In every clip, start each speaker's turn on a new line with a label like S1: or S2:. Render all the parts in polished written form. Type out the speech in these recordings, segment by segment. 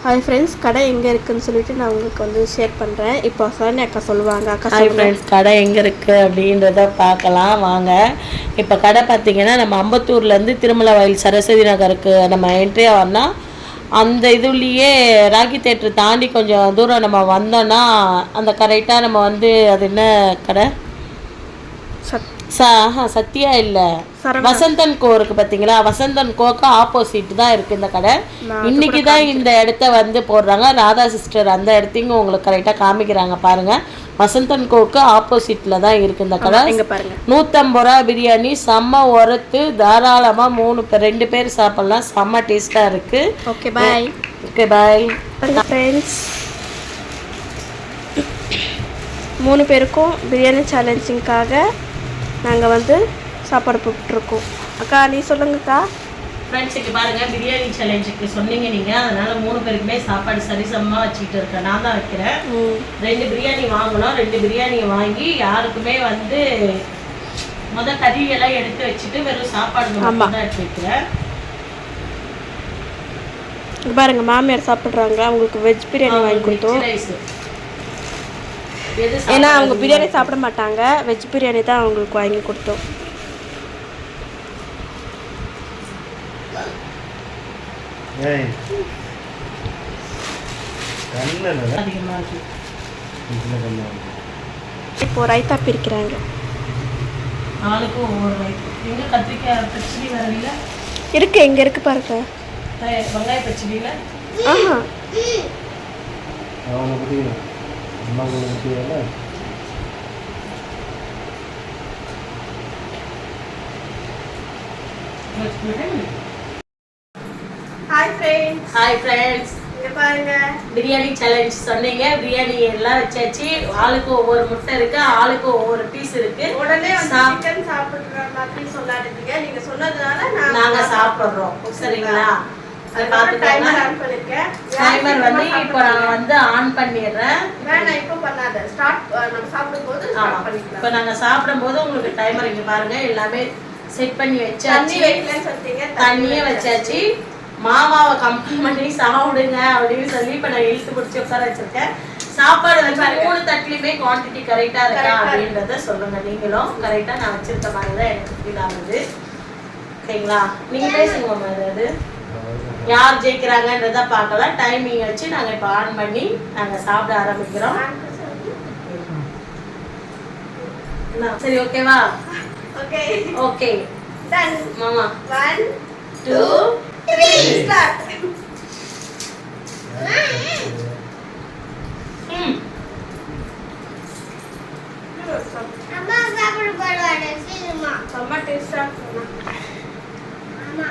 S1: Hi friends, கடை எங்கே இருக்குதுன்னு சொல்லிட்டு நான் உங்களுக்கு வந்து ஷேர் பண்ணுறேன். இப்போ சரண்யா அக்கா சொல்லுவாங்க. அக்கா
S2: ஹாய் ஃப்ரெண்ட்ஸ், கடை எங்கே இருக்குது அப்படின்றத பார்க்கலாம் வாங்க. இப்போ கடை பார்த்திங்கன்னா நம்ம அம்பத்தூர்லேருந்து திருமலை வயல் சரஸ்வதி நகருக்கு நம்ம என்ட்ரியாக வரனா அந்த இதுலேயே ராக்கி தேட்டர் தாண்டி கொஞ்சம் தூரம் நம்ம வந்தோன்னா அந்த கரெக்டாக நம்ம வந்து அது என்ன கடை சத்யா இல்லை வசந்தன் கோ இருக்குது பார்த்தீங்களா, வசந்தன் கோக்கு ஆப்போசிட் தான் இருக்குது இந்த கடை. இன்னைக்கு தான் இந்த இடத்த வந்து போடுறாங்க. ராதா சிஸ்டர் அந்த இடத்தையும் உங்களுக்கு கரெக்டாக காமிக்கிறாங்க பாருங்கள். வசந்தன் கோக்கு ஆப்போசிட்டில் தான் இருக்குது இந்த கடை.
S1: இங்கே பாருங்கள்,
S2: 150 ரூபா பிரியாணி செம்ம உரத்து, தாராளமாக 2 பேர் சாப்பிட்லாம். செம்ம டேஸ்ட்டாக இருக்குது.
S1: Okay bye.
S2: Okay bye
S1: friends, 3 பேருக்கும் பிரியாணி சேலஞ்சிங்காக நாங்கள் வந்து சாப்பாடு போட்டுருக்கோம். அக்கா நீ சொல்லுங்கக்கா.
S2: ஃப்ரெண்ட்ஸ் இங்கே பாருங்கள், பிரியாணி சேலஞ்சுக்கு சொன்னீங்க நீங்கள், அதனால் 3 பேருக்குமே சாப்பாடு சரிசமமாக வச்சுக்கிட்டு இருக்கேன். நான் தான் வைக்கிறேன். 2 பிரியாணி வாங்கணும். 2 பிரியாணி வாங்கி யாருக்குமே வந்து கறியெல்லாம் எடுத்து வச்சுட்டு வெறும் சாப்பாடு தான் எடுத்து வைக்கிறேன்.
S1: பாருங்கள், மாமியார் சாப்பிட்றாங்க. அவங்களுக்கு வெஜ் பிரியாணி வாங்கி கொடுத்தோம். ஏன்னா அவங்க பிரியாணி சாப்பிட மாட்டாங்க, வெஜ் பிரியாணி தான் அவங்களுக்கு வாங்கி கொடுத்தோம். இப்போ ரைத்தா பிரிக்கிறாங்க. இருக்கு, எங்க இருக்கு பாருங்க.
S2: வெங்காய பச்சடி இல்ல.
S1: ஆஹா,
S2: ஹாய் ஃப்ரெண்ட்ஸ்,
S1: இங்க பாருங்க
S2: பிரியாணி சேலஞ்ச் சொன்னீங்க. பிரியாணி எல்லாம் வச்சாச்சு. ஆளுக்கு ஒவ்வொரு முட்டை இருக்கு, ஆளுக்கு ஒவ்வொரு பீஸ் இருக்கு. உடனே
S1: சிக்கன் சாப்பிடுற மாதிரி சொல்லாதீங்க. நீங்க சொன்னதுனால
S2: நாங்க சாப்பிடுறோம். சரிங்களா? அதை பார்த்துக்கோங்க. டைமர் வந்து இப்போ நான் வந்து ஆன் பண்ணிடுறேன்.
S1: வேணாம், இப்போ பண்ணாத. நம்ம சாப்பிடும்போது ஸ்டார்ட் பண்ணிக்கலாம்.
S2: இப்போ நாங்கள் சாப்பிடும்போது உங்களுக்கு டைமர் இங்கே பாருங்க எல்லாமே செட் பண்ணி வச்சாச்சு. தண்ணியே வச்சாச்சு. மாமாவை கம்பல் பண்ணி சாப்பிடுங்க அப்படின்னு சொல்லி இப்போ நான் இழுத்து பிடிச்சி உட்கார வச்சிருக்கேன். சாப்பாடு வந்து 3 தட்டுலையுமே குவான்டிட்டி கரெக்டாக இருக்கா அப்படின்றத சொல்லுங்க. நீங்களும் கரெக்டாக நான் வச்சிருக்க மாதிரி தான் எனக்கு ஃபீல் ஆகுது. ஓகேங்களா? நீங்கள் பேசுங்க மாமா. ஏதாவது யார் ஜெயிக்கிறாங்கன்றத பார்க்கலாம். டைமிங் வச்சு நாங்கள் இப்போ ஆன் பண்ணி நாங்கள் சாப்பிட ஆரம்பிக்கிறோம். சரி, ஓகேவா? ஓகே ஓகே டன் மாமா. 1 2 3 ஸ்டார்ட்.
S3: அம்மா சாப்பிட போறானே சீமா.
S1: அம்மா டேஸ்டா இருக்குமா?
S3: அம்மா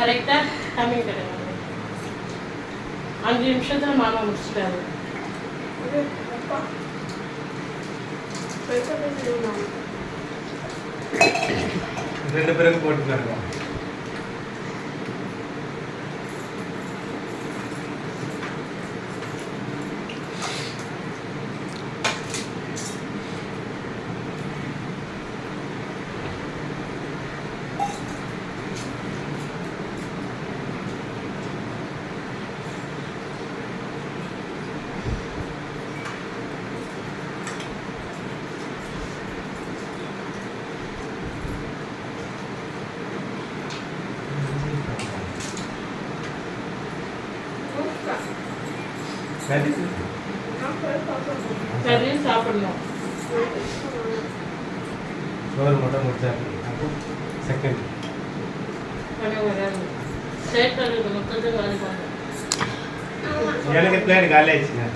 S2: கரெக்டா டைமிங் கிடையாது. 5 நிமிஷத்துல மாமா முடிச்சிட்டாரு.
S4: ரெண்டு பேருக்கு போட்டுருக்காங்க.
S2: சரி சாப்பிடணும்.
S4: சோறு மட்டும் முடிச்சாரு. அப்போ செகண்ட்
S2: சேர்த்து மொத்தத்தை காலி பண்ண
S4: எனக்கு பிளான் காலி ஆயிடுச்சுங்க.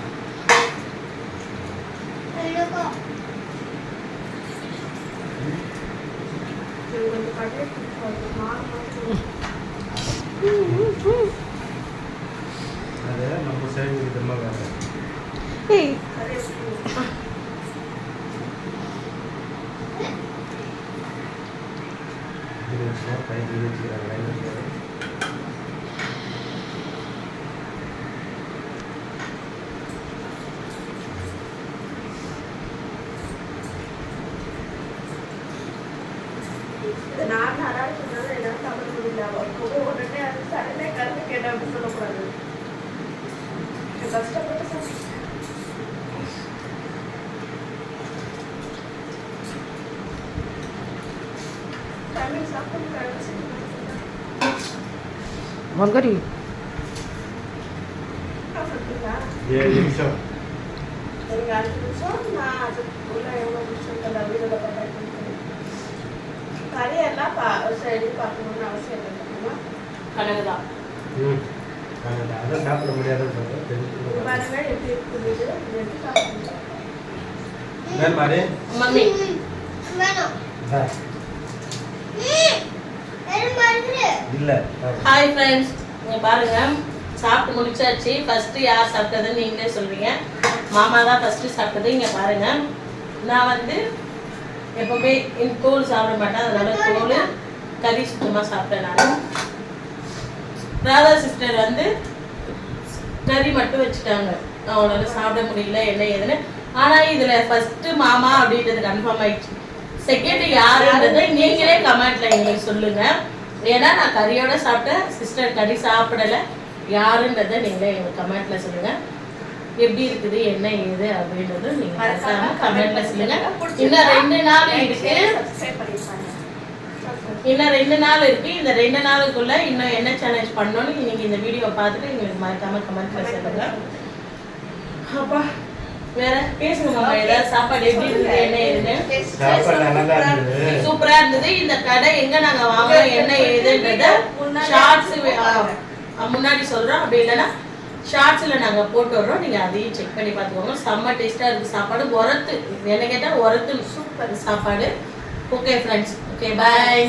S4: அது நம்ம சைடு விதமாக வேறு.
S1: ஏய்
S4: கை வச்சுக்கிறாங்க.
S1: நான் யாராவது சொன்னாலும் எல்லாம் சாப்பிட முடியல. உடனே அது சடனே கருத்து கேட்டேன் அப்படின்னு சொல்லக்கூடாது. கஷ்டப்பட்டு சாப்பிட்டு மங்கரி
S4: 7 நிமிஷம்.
S1: எனக்கு 5 நிமிஷம். நான் அதுக்குள்ள எவ்வளோ நிமிஷம் வீடியோவில் பார்த்து கரையெல்லாம் சரி பார்க்கணும்னு அவசியம் இல்லை.
S2: கணக்குதான்.
S4: அதான் சாப்பிட முடியாதுன்னு சொல்கிறேன்.
S1: பாருங்க எப்படி இருக்குது இது. எப்படி சாப்பிடுங்க
S4: மாதிரி
S2: மம்மி
S4: இல்லை.
S2: ஹாய் ஃப்ரெண்ட்ஸ், இங்கே பாருங்க சாப்பிட்டு முடிச்சாச்சு. ஃபர்ஸ்ட் யார் சாப்பிட்டதுன்னு நீங்களே சொல்றீங்க. மாமா தான் ஃபர்ஸ்ட் சாப்பிட்டது. இங்கே பாருங்க, நான் வந்து எப்பவுமே தோல் சாப்பிட மாட்டேன், அதனால தோல் கறி சுத்தமாக சாப்பிட்டேன். நான் ராதா சிஸ்டர் வந்து கறி மட்டும் வச்சுட்டாங்க, அவங்களால சாப்பிட முடியல என்ன ஏதுன்னு. ஆனால் இதில் ஃபர்ஸ்ட் மாமா அப்படின்றது கன்ஃபார்ம் ஆயிடுச்சு. செகண்ட் யாருன்றதை நீங்களே கமெண்ட்ல எங்களுக்கு சொல்லுங்க. ஏன்னா நான் கறியோட சாப்பிட்டேன், சிஸ்டர் கறி சாப்பிடலை. யாருன்றதை நீங்களே எங்களுக்கு கமெண்ட்ல சொல்லுங்க. எப்படி இருக்குது என்ன ஏது அப்படின்றது நீங்க கமெண்ட்ல சொல்லுங்க. இன்னும் 2 நாள் இருக்கு, இன்னும் 2 நாள் இருக்கு. இந்த 2 நாளுக்குள்ள இன்னும் என்ன சேலஞ்ச் பண்ணணும்னு நீங்க இந்த வீடியோ பார்த்துட்டு எங்களுக்கு மறக்காம கமெண்ட்ல சொல்லுங்க. அப்பா வேற பேசுங்க மாமா, ஏதாவது சாப்பாடு எப்படி இருந்தது என்ன ஏதுன்னு.
S4: சாப்பாடு நல்லா இருந்தது.
S2: சூப்பரா இருந்தது. இந்த கடை எங்க நாங்க வாங்குறோம் என்ன ஏதுன்றத ஷார்ட்ஸ் முன்னாடி சொல்றோம், அப்படி இல்லைன்னா ஷார்ட்ஸ்ல நாங்க போட்டு வர்றோம், நீங்க அதையும் செக் பண்ணி பார்த்துக்கோங்க. செம்ம டேஸ்டா இருக்கு சாப்பாடு, ஒரத்து என்ன கேட்டா ஒரத்து சூப்பர் சாப்பாடு. Okay friends, okay bye.